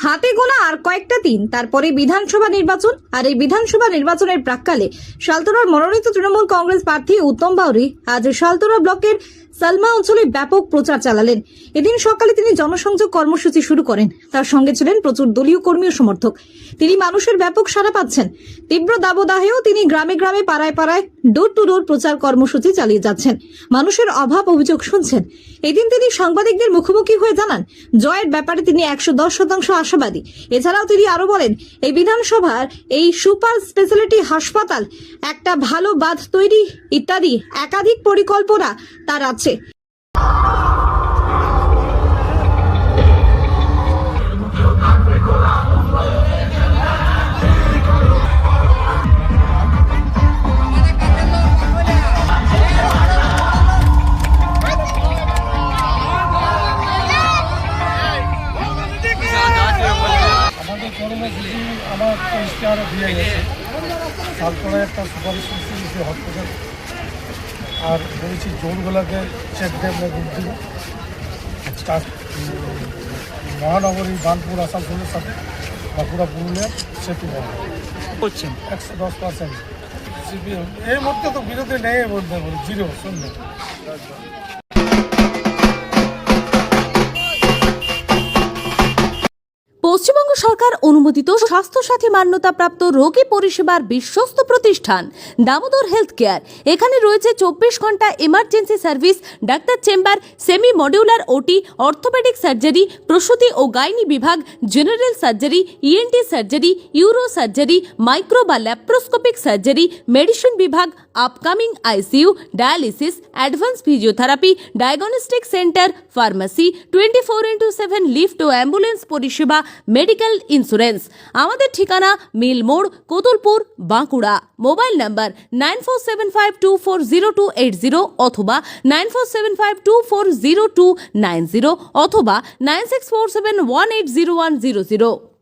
হাতে গোনা আর কয়েকটা দিন তারপরে বিধানসভা নির্বাচন। আর এই বিধানসভা নির্বাচনের প্রাক্কালে শালতোড়ার মনোনীত তৃণমূল কংগ্রেস প্রার্থী উত্তম বাউরি আজ শালতোড়া ব্লকের সালমা অঞ্চলে ব্যাপক প্রচার চালালেন। এদিন সকালে তিনি জনসংযোগ কর্মসূচি শুরু করেন। তার সঙ্গে ছিলেন প্রচুর দলীয় কর্মী ও সমর্থক। তিনি মানুষের ব্যাপক সাড়া পাচ্ছেন। তীব্র দাবদাহেও তিনি গ্রামে গ্রামে পাড়ায় পাড়ায় ডোর টু ডোর প্রচার কর্মসূচি চালিয়ে যাচ্ছেন। মানুষের অভাব অভিযোগ শুনছেন। এদিন তিনি সাংবাদিকদের মুখোমুখি হয়ে জানান, জয়ের ব্যাপারে তিনি 110% আশাবাদী। এছাড়াও তিনি আরো বলেন, এই বিধানসভার এই সুপার স্পেশালিটি হাসপাতাল, একটা ভালো বাঁধ তৈরি ইত্যাদি একাধিক পরিকল্পনা তার আছে। আমাদের কর্মসূচি আমার ইশতেহারে দিয়ে গেছে, তারপরে একটা সুপার স্পেশালিটি হসপিটাল, আর বলছি জোনগুলোকে চেক ড্যাম বুদ্ধি মহানগরী বানপুর আসানসোলের সাথে বাঁকুড়া পুরুলিয়ার সেতু বন্ধ করছেন 110%। সিপিএম এর মধ্যে তো বিরোধী নেই বলতে পারি, 0 শূন্য। পশ্চিমবঙ্গ সরকার অনুমোদিত স্বাস্থ্যসাথী মান্যতাপ্রাপ্ত রোগী পরিষেবার বিশ্বস্ত প্রতিষ্ঠান দামোদর হেলথ কেয়ার। এখানে রয়েছে 24 ঘন্টা emergency service, doctor chamber, semi modular OT, orthopaedic surgery, প্রসূতি ও গাইনি বিভাগ, general surgery, ENT surgery, uro surgery, micro বা ল্যাপ্রোস্কোপিক সার্জারি, মেডিসিন বিভাগ, upcoming ICU, dialysis, advance physiotherapy, diagnostic centre, pharmacy, 24x7 lift ও ambulance পরিষেবা, medical insurance. আমাদের ঠিকানা মিল মোড়, কোতুলপুর, বাঁকুড়া। মোবাইল নাম্বার 9475240280 অথবা 9475240290 অথবা 9647180100।